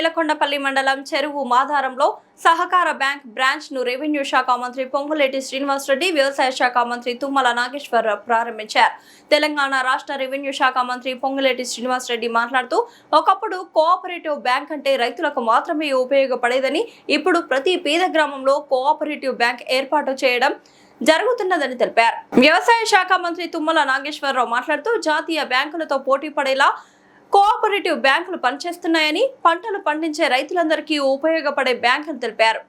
నేలకొండపల్లి మండలం చెరువు మాధారంలో సహకార బ్యాంక్ బ్రాంచ్ ను రెవెన్యూ శాఖ మంత్రి పొంగులేటి శ్రీనివాసరెడ్డి, వ్యవసాయ శాఖ మంత్రి తుమ్మల నాగేశ్వరరావు ప్రారంభించారు. తెలంగాణ రాష్ట్ర రెవెన్యూ శాఖ మంత్రి పొంగులేటి శ్రీనివాసరెడ్డి మాట్లాడుతూ, ఒకప్పుడు కోఆపరేటివ్ బ్యాంక్ అంటే రైతులకు మాత్రమే ఉపయోగపడేదని, ఇప్పుడు ప్రతి పేద గ్రామంలో కోఆపరేటివ్ బ్యాంక్ ఏర్పాటు చేయడం జరుగుతున్నదని తెలిపారు. వ్యవసాయ శాఖ మంత్రి తుమ్మల నాగేశ్వరరావు మాట్లాడుతూ, జాతీయ బ్యాంకులతో పోటీ పడేలా కోఆపరేటివ్ బ్యాంకులు పనిచేస్తున్నాయని, పంటలు పండించే రైతులందరికీ ఉపయోగపడే బ్యాంక్ అని తెలిపారు.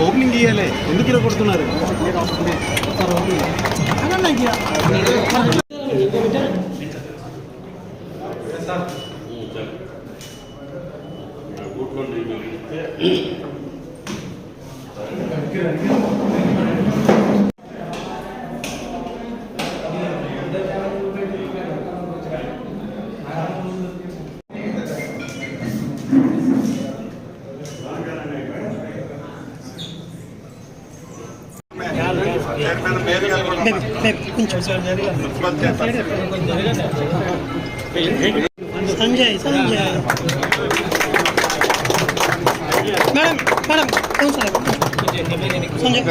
ఓపెనింగ్ ఇయ్యాలి, ఎందుకు ఇలా కొడుతున్నారు? संजय मैडम कौन सा संजय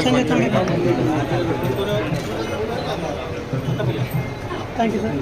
थैंक यू सर.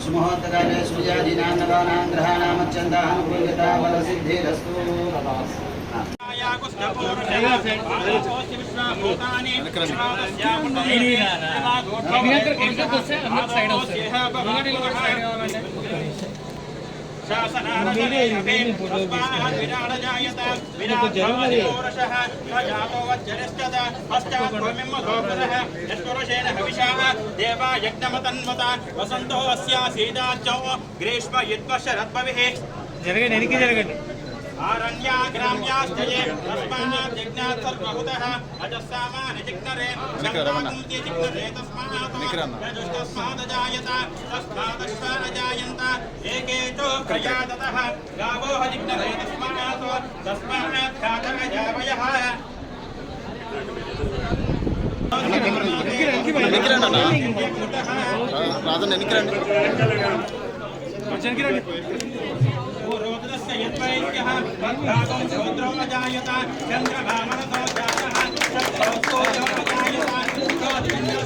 सुमुहूर्तकाले सूर्यादीनां नवानां ग्रहाणामत्यन्तानुकूल्यता बलसिद्धिरस्तु. वसंतो अस्यासीदाचौ ग्रीष्म युद्वशरद्भविः जरगंడి जरगंడి आरण्या ग्राम्याश्चये तस्मात् जज्ञात् सर्वहुतः अजस्सामानि जिग्नरे शङ्काकुन्ति जिग्नरे तस्मात् यजुस्तस्मादजायत तस्मादश्वानजायन्त एके च प्रयाततः गावो जिग्नरे तस्मात् ख्यातरजावयः రాజన్ ఎన్నికరండి यद्वैद्यः भागं समुद्रो अजायत चन्द्रभामनतो जातः सत्सौस्यो अजायत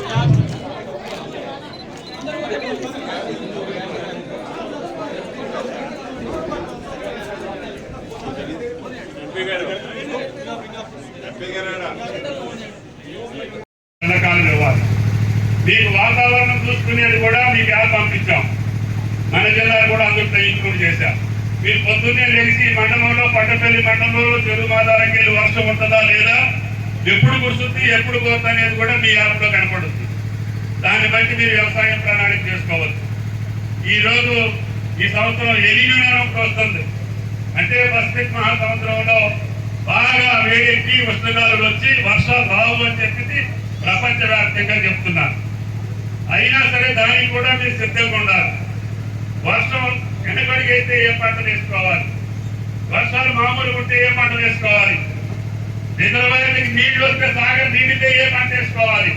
మీకు వాతావరణం చూసుకునేది కూడా మీకు యాప్ పంపించాం. మన జిల్లాలు కూడా అందరితో ఇంక్లూడ్ చేశాం. మీరు పొద్దున్నే లేచి మండలంలో పట్టపల్లి మండలంలో చెరువు ఆధారంగా వెళ్ళి వర్షం ఉంటుందా లేదా, ఎప్పుడు కురుస్తుంది ఎప్పుడు పోతుంది అనేది కూడా మీ యాప్లో కనపడుతుంది. దాన్ని బట్టి మీరు వ్యవసాయం ప్రణాళిక చేసుకోవచ్చు. ఈరోజు ఈ సంవత్సరం ఎలిమినో వస్తుంది, అంటే పసిఫిక్ మహాసముద్రంలో బాగా వేడెక్కి ఉష్ణగాలులు వచ్చి వర్షాలు రావు అని చెప్పి ప్రపంచవ్యాప్తంగా చెప్తున్నారు. అయినా సరే దానికి కూడా మీరు సిద్ధంగా ఉండాలి. వర్షం వెనకడికి అయితే ఏ పంటలు వేసుకోవాలి, వర్షాలు మామూలుగా ఉంటే ఏ పంటలు వేసుకోవాలి, రిజర్వాయర్కి నీళ్లు వస్తే సాగర్ నీటితే ఏ పంట వేసుకోవాలి,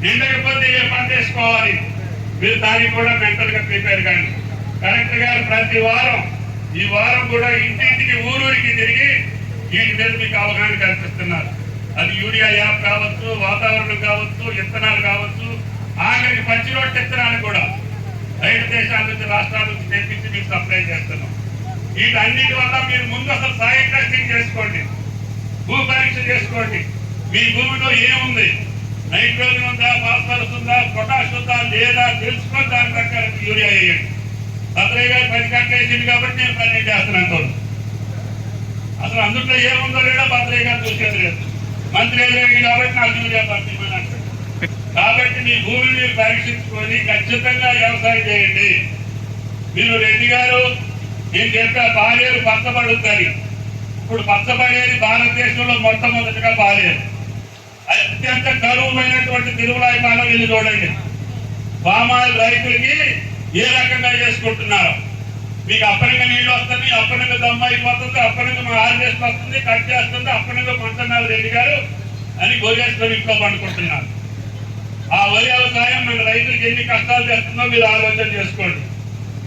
నిండకపోతే ఏ పంట వేసుకోవాలి, మీరు దానికి కూడా మెంటల్ గా ప్రిపేర్ కానీ. కలెక్టర్ గారు ప్రతి వారం ఈ వారం కూడా ఇంటింటికి ఊరూరికి తిరిగి వీటి మీద మీకు అవగాహన కల్పిస్తున్నారు. అది యూరియా యాప్ కావచ్చు, వాతావరణం కావచ్చు, విత్తనాలు కావచ్చు, ఆఖరికి పచ్చి రొట్టె విత్తనాలు కూడా బయట దేశాల నుంచి రాష్ట్రాల నుంచి తెప్పించి మీకు సప్లై చేస్తున్నాం. వీటన్నిటి వల్ల మీరు ముందు అసలు సాయిల్ టెస్టింగ్ చేసుకోండి, భూ పరీక్ష చేసుకోండి. మీ భూమిలో ఏముంది, నైట్రోజన్ ఉందా, ఫాస్ఫరస్ ఉందా, పొటాష్ ఉందా లేదా తెలుసుకొని దాని ప్రకారం యూరియా వేయండి. భద్రయ్య గారు 10 కట్టలు వేసింది కాబట్టి నేను 12 వేస్తున్నాను. అసలు అందులో ఏముందో లేదో భద్రయ్య గారు చూసేది లేదు. మంత్రి లేదు కాబట్టి నాకు యూరియా పంపించమని అంటారు. కాబట్టి మీ భూమిని మీరు పరీక్షించుకొని ఖచ్చితంగా వ్యవసాయం చేయండి. మీరు రెడ్డి గారు నేను చెప్పా పాలేరు పచ్చబడుతుంది. ఇప్పుడు పచ్చబడేది భారతదేశంలో మొట్టమొదటిగా పాలేరు. అత్యంత కరువుమైనటువంటి తిరుమలాయపాలెం వెళ్ళి చూడండి. పామాయిల్ రైతులకి ఏ రకంగా చేసుకుంటున్నారు. మీకు అప్పనంగా నీళ్ళు వస్తుంది, అప్పనంగా దమ్మ అయిపోతుంది, అప్పనంగా మా హార్వెస్ట్ వస్తుంది, కట్ చేస్తుంది, అప్పనంగా కొంటున్నారు రెడ్డి గారు అని గోరేసుకొని ఇంట్లో పండుకుంటున్నారు. ఆ వరి వ్యవసాయం మన రైతులకు ఎన్ని కష్టాలు చేస్తుందో మీరు ఆలోచన చేసుకోండి.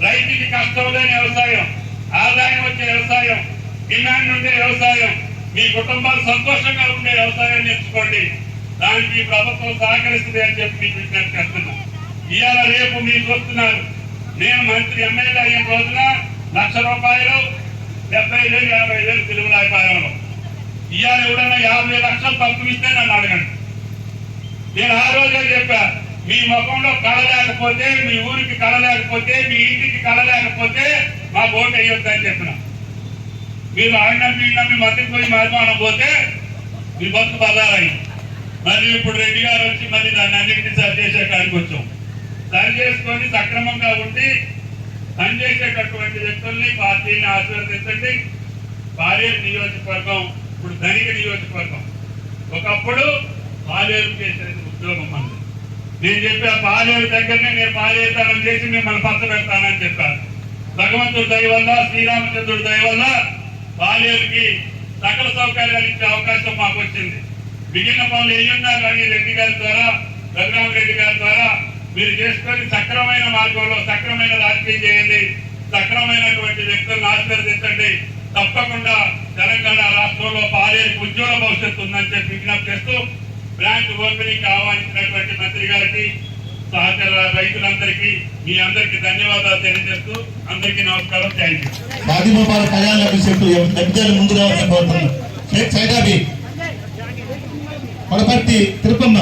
రైతుకి కష్టం లేని వ్యవసాయం, ఆదాయం వచ్చే వ్యవసాయం, డిమాండ్ ఉండే వ్యవసాయం, మీ కుటుంబాలు సంతోషంగా ఉండే వ్యవసాయాన్ని ఎంచుకోండి. దానికి ప్రభుత్వం సహకరిస్తుంది అని చెప్పి మీకు విజ్ఞప్తి చేస్తున్నాను. ఇవాళ రేపు మీరు చూస్తున్నారు, నేను మంత్రి ఎమ్మెల్యే అయిన రోజున ₹1,00,000 70,000 50,000 తిరుమలాయపాలెంలో. ఇవాళ ఎవడన్నా 50 లక్షలు తక్కువ ఇస్తే నన్ను అడగండి. నేను ఆ రోజే చెప్పా, మీ ముఖంలో కళ లేకపోతే, మీ ఊరికి కళ లేకపోతే, మీ ఇంటికి కళ లేకపోతే మా ఓటు వేయొద్దని చెప్పిన. మీరు నమ్మి మంత్రికి పోయి మరిమానం పోతే మీ బతుకు బదారయ్యి. మళ్ళీ ఇప్పుడు రెడ్డి గారు వచ్చి మళ్ళీ దాన్ని అన్నింటినీ సరి చేసే కాడికి వచ్చాం. సరి చేసుకొని సక్రమంగా ఉండి పనిచేసేటటువంటి వ్యక్తుల్ని పార్టీని ఆశీర్వదించండి. పాలేరు నియోజకవర్గం ఇప్పుడు ధనిక నియోజకవర్గం. ఒకప్పుడు పాలేరు చేసేది ఉద్యోగం మంది. నేను చెప్పా పాలేరు దగ్గరనే నేను పాలేరుతనం చేసి మిమ్మల్ని పచ్చ పెడతానని చెప్పాను. భగవంతుడి దయ వల్ల, శ్రీరామచంద్రుడి దయ వల్ల పాలేరుకి సకల సౌకర్యాలు ఇచ్చే అవకాశం మాకు వచ్చింది. మిగిలిన పనులు ఏమున్నా కానీ రెడ్డి గారి ద్వారా, రఘురామరెడ్డి గారి ద్వారా మీరు చేసుకొని సక్రమైన మార్గంలో సక్రమైన రాజకీయం చేయండి. సక్రమైనటువంటి వ్యక్తులను ఆశీర్వదించండి. తప్పకుండా తెలంగాణ రాష్ట్రంలో పాలేరుకి ఉజ్వల భవిష్యత్తు ఉందని చెప్పి విజ్ఞప్తి చేస్తూ బ్రాంచ్ ఓపెనింగ్ ఆహ్వానించినటువంటి మంత్రి గారికి, సహచర రైతులందరికీ మీ అందరికీ ధన్యవాదాలు తెలియజేస్తూ అందరికీ నమస్కారం. Thank you. బాదిమోపాల కళ్యాణ అభిషేకులు ఎంపీలు ముందు రావాలని కోరుతున్నాను. షేక్ సైదాబి, కొడపర్తి తిరుపమ్మ.